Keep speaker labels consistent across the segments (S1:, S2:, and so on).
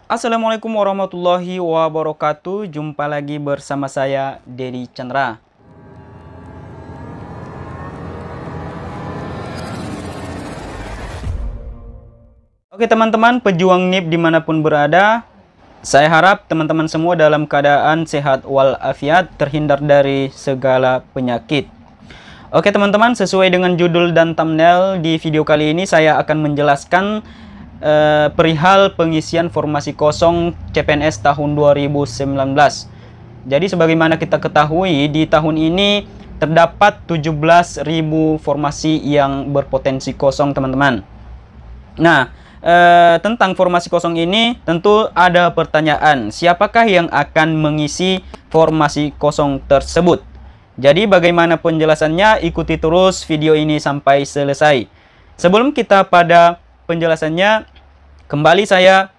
S1: Assalamualaikum warahmatullahi wabarakatuh. Jumpa lagi bersama saya, Dedi Chandra. Oke teman-teman, pejuang NIP dimanapun berada, saya harap teman-teman semua dalam keadaan sehat walafiat, terhindar dari segala penyakit. Oke teman-teman, sesuai dengan judul dan thumbnail di video kali ini, saya akan menjelaskan perihal pengisian formasi kosong CPNS tahun 2019. Jadi sebagaimana kita ketahui, di tahun ini terdapat 17.000 formasi yang berpotensi kosong teman-teman. Nah, tentang formasi kosong ini tentu ada pertanyaan, siapakah yang akan mengisi formasi kosong tersebut? Jadi bagaimana penjelasannya, ikuti terus video ini sampai selesai. Sebelum kita pada penjelasannya, kembali saya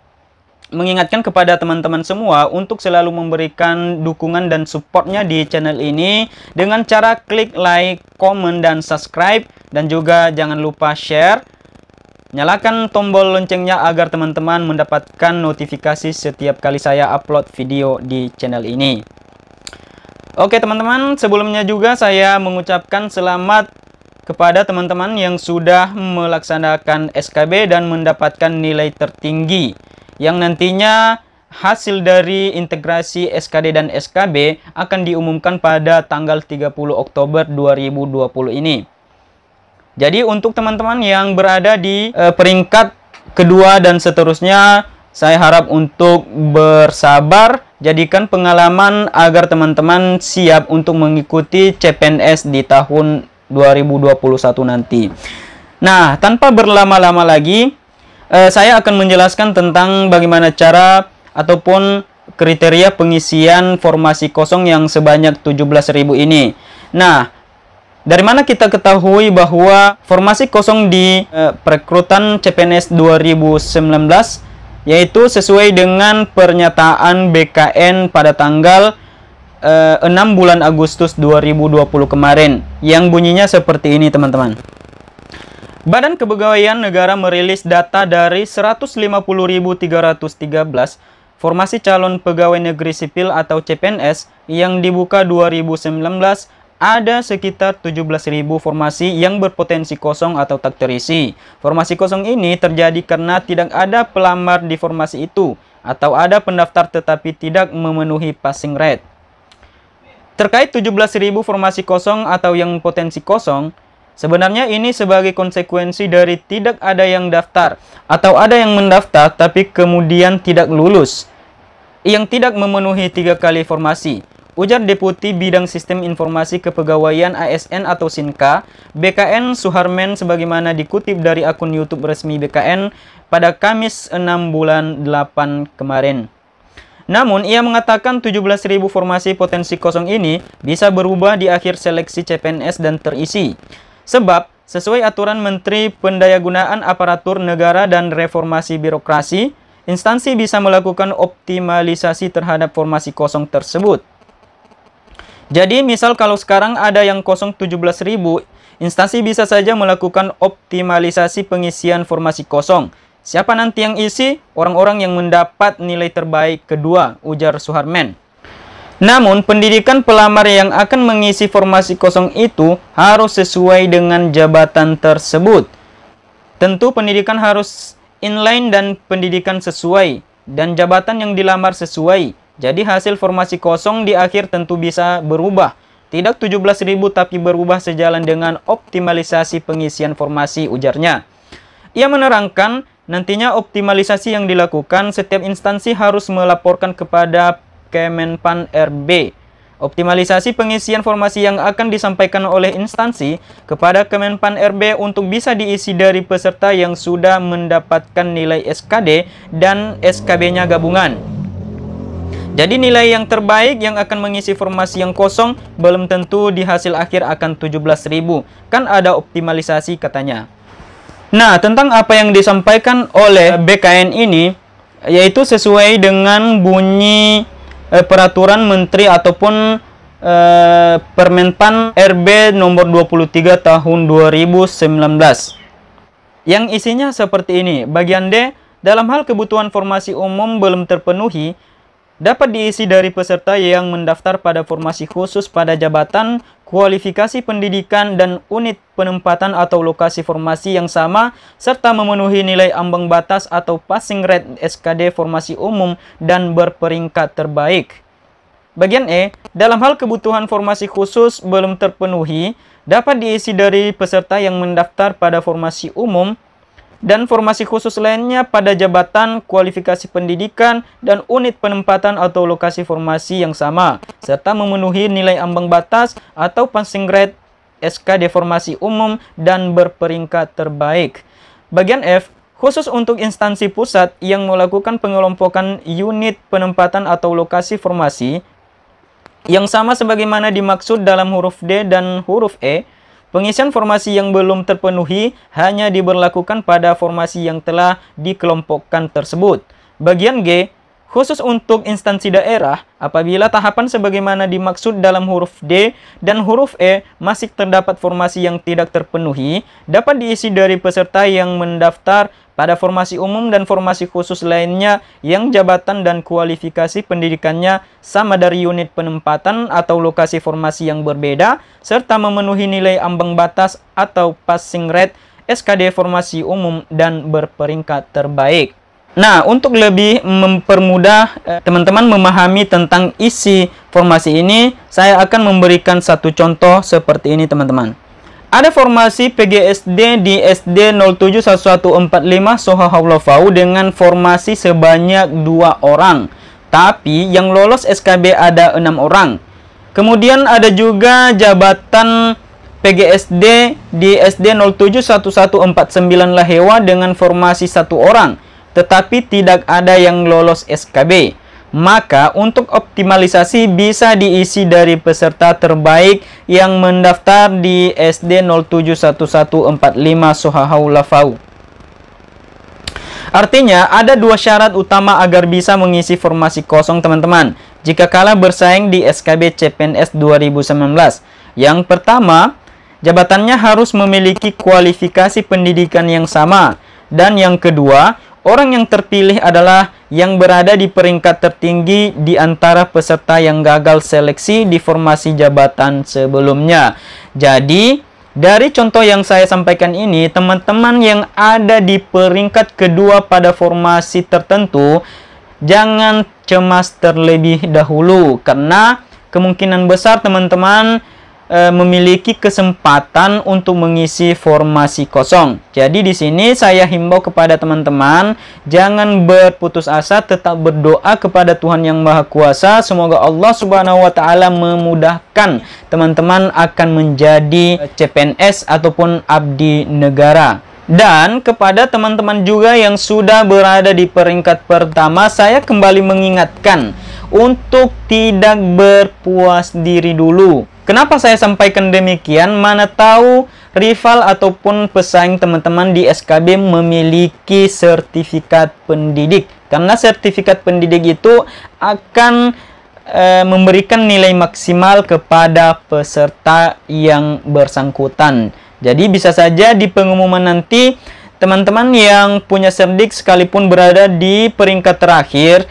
S1: mengingatkan kepada teman-teman semua untuk selalu memberikan dukungan dan supportnya di channel ini dengan cara klik like, komen, dan subscribe, dan juga jangan lupa share. Nyalakan tombol loncengnya agar teman-teman mendapatkan notifikasi setiap kali saya upload video di channel ini. Oke teman-teman, sebelumnya juga saya mengucapkan selamat kepada teman-teman yang sudah melaksanakan SKB dan mendapatkan nilai tertinggi, yang nantinya hasil dari integrasi SKD dan SKB akan diumumkan pada tanggal 30 Oktober 2020 ini. Jadi untuk teman-teman yang berada di peringkat kedua dan seterusnya, saya harap untuk bersabar, jadikan pengalaman agar teman-teman siap untuk mengikuti CPNS di tahun 2021 nanti. Nah, tanpa berlama-lama lagi, saya akan menjelaskan tentang bagaimana cara ataupun kriteria pengisian formasi kosong yang sebanyak 17.000 ini. Nah, dari mana kita ketahui bahwa formasi kosong di perekrutan CPNS 2019 yaitu sesuai dengan pernyataan BKN pada tanggal 6 bulan Agustus 2020 kemarin, yang bunyinya seperti ini teman-teman. Badan Kepegawaian Negara merilis data dari 150.313 formasi calon pegawai negeri sipil atau CPNS yang dibuka 2019, ada sekitar 17.000 formasi yang berpotensi kosong atau tak terisi. Formasi kosong ini terjadi karena tidak ada pelamar di formasi itu, atau ada pendaftar tetapi tidak memenuhi passing rate. Terkait 17.000 formasi kosong atau yang potensi kosong, sebenarnya ini sebagai konsekuensi dari tidak ada yang daftar atau ada yang mendaftar tapi kemudian tidak lulus, yang tidak memenuhi 3 kali formasi. Ujar Deputi Bidang Sistem Informasi Kepegawaian ASN atau SINKA, BKN Suharmen, sebagaimana dikutip dari akun YouTube resmi BKN pada Kamis 6 bulan 8 kemarin. Namun, ia mengatakan 17.000 formasi potensi kosong ini bisa berubah di akhir seleksi CPNS dan terisi. Sebab, sesuai aturan Menteri Pendayagunaan Aparatur Negara dan Reformasi Birokrasi, instansi bisa melakukan optimalisasi terhadap formasi kosong tersebut. Jadi, misal kalau sekarang ada yang kosong 17.000, instansi bisa saja melakukan optimalisasi pengisian formasi kosong. Siapa nanti yang isi? Orang-orang yang mendapat nilai terbaik kedua, ujar Suharmen. Namun, pendidikan pelamar yang akan mengisi formasi kosong itu harus sesuai dengan jabatan tersebut. Tentu pendidikan harus inline dan pendidikan sesuai, dan jabatan yang dilamar sesuai. Jadi hasil formasi kosong di akhir tentu bisa berubah. Tidak 17.000 tapi berubah sejalan dengan optimalisasi pengisian formasi, ujarnya. Ia menerangkan, nantinya optimalisasi yang dilakukan, setiap instansi harus melaporkan kepada Kemenpan RB. Optimalisasi pengisian formasi yang akan disampaikan oleh instansi kepada Kemenpan RB untuk bisa diisi dari peserta yang sudah mendapatkan nilai SKD dan SKB-nya gabungan. Jadi nilai yang terbaik yang akan mengisi formasi yang kosong belum tentu di hasil akhir akan 17.000. Kan ada optimalisasi katanya. Nah, tentang apa yang disampaikan oleh BKN ini, yaitu sesuai dengan bunyi peraturan menteri ataupun Permenpan RB nomor 23 tahun 2019. Yang isinya seperti ini. Bagian D, dalam hal kebutuhan formasi umum belum terpenuhi, dapat diisi dari peserta yang mendaftar pada formasi khusus pada jabatan, kualifikasi pendidikan, dan unit penempatan atau lokasi formasi yang sama, serta memenuhi nilai ambang batas atau passing rate SKD formasi umum dan berperingkat terbaik. Bagian E, dalam hal kebutuhan formasi khusus belum terpenuhi, dapat diisi dari peserta yang mendaftar pada formasi umum dan formasi khusus lainnya pada jabatan, kualifikasi pendidikan, dan unit penempatan atau lokasi formasi yang sama, serta memenuhi nilai ambang batas atau passing grade SKD formasi umum dan berperingkat terbaik. Bagian F, khusus untuk instansi pusat yang melakukan pengelompokan unit penempatan atau lokasi formasi yang sama sebagaimana dimaksud dalam huruf D dan huruf E, pengisian formasi yang belum terpenuhi hanya diberlakukan pada formasi yang telah dikelompokkan tersebut. Bagian G, khusus untuk instansi daerah, apabila tahapan sebagaimana dimaksud dalam huruf D dan huruf E masih terdapat formasi yang tidak terpenuhi, dapat diisi dari peserta yang mendaftar pada formasi umum dan formasi khusus lainnya yang jabatan dan kualifikasi pendidikannya sama dari unit penempatan atau lokasi formasi yang berbeda, serta memenuhi nilai ambang batas atau passing rate SKD formasi umum dan berperingkat terbaik. Nah, untuk lebih mempermudah teman-teman memahami tentang isi formasi ini, saya akan memberikan satu contoh seperti ini, teman-teman. Ada formasi PGSD di SD 071145 Soha Haulavau dengan formasi sebanyak 2 orang. Tapi yang lolos SKB ada 6 orang. Kemudian ada juga jabatan PGSD di SD 071149 Lahewa dengan formasi 1 orang. Tetapi tidak ada yang lolos SKB. Maka untuk optimalisasi bisa diisi dari peserta terbaik yang mendaftar di SD 071145 Soha Haulavau. Artinya ada 2 syarat utama agar bisa mengisi formasi kosong, teman-teman, jika kalah bersaing di SKB CPNS 2019. Yang pertama, jabatannya harus memiliki kualifikasi pendidikan yang sama. Dan yang kedua, orang yang terpilih adalah yang berada di peringkat tertinggi di antara peserta yang gagal seleksi di formasi jabatan sebelumnya. Jadi, dari contoh yang saya sampaikan ini, teman-teman yang ada di peringkat kedua pada formasi tertentu, jangan cemas terlebih dahulu, karena kemungkinan besar teman-teman memiliki kesempatan untuk mengisi formasi kosong. Jadi di sini saya himbau kepada teman-teman, jangan berputus asa, tetap berdoa kepada Tuhan Yang Maha Kuasa. Semoga Allah Subhanahu wa taala memudahkan teman-teman akan menjadi CPNS ataupun abdi negara. Dan kepada teman-teman juga yang sudah berada di peringkat pertama, saya kembali mengingatkan untuk tidak berpuas diri dulu. Kenapa saya sampaikan demikian? Mana tahu rival ataupun pesaing teman-teman di SKB memiliki sertifikat pendidik. Karena sertifikat pendidik itu akan memberikan nilai maksimal kepada peserta yang bersangkutan. Jadi bisa saja di pengumuman nanti teman-teman yang punya serdik sekalipun berada di peringkat terakhir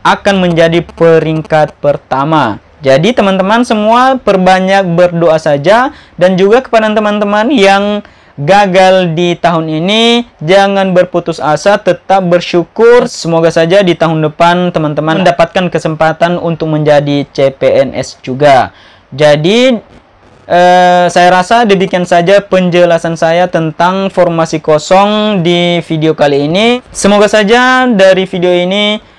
S1: akan menjadi peringkat pertama. Jadi teman-teman semua perbanyak berdoa saja, dan juga kepada teman-teman yang gagal di tahun ini, jangan berputus asa, tetap bersyukur. Semoga saja di tahun depan teman-teman mendapatkan kesempatan untuk menjadi CPNS juga. Jadi saya rasa demikian saja penjelasan saya tentang formasi kosong di video kali ini. Semoga saja dari video ini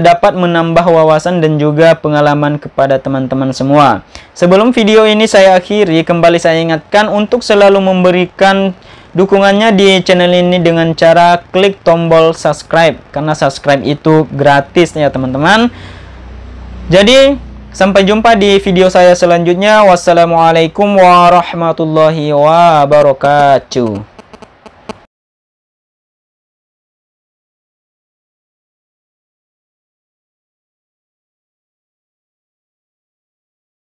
S1: dapat menambah wawasan dan juga pengalaman kepada teman-teman semua. Sebelum video ini saya akhiri, kembali saya ingatkan untuk selalu memberikan dukungannya di channel ini dengan cara klik tombol subscribe, karena subscribe itu gratis ya teman-teman. Jadi sampai jumpa di video saya selanjutnya. Wassalamualaikum warahmatullahi wabarakatuh.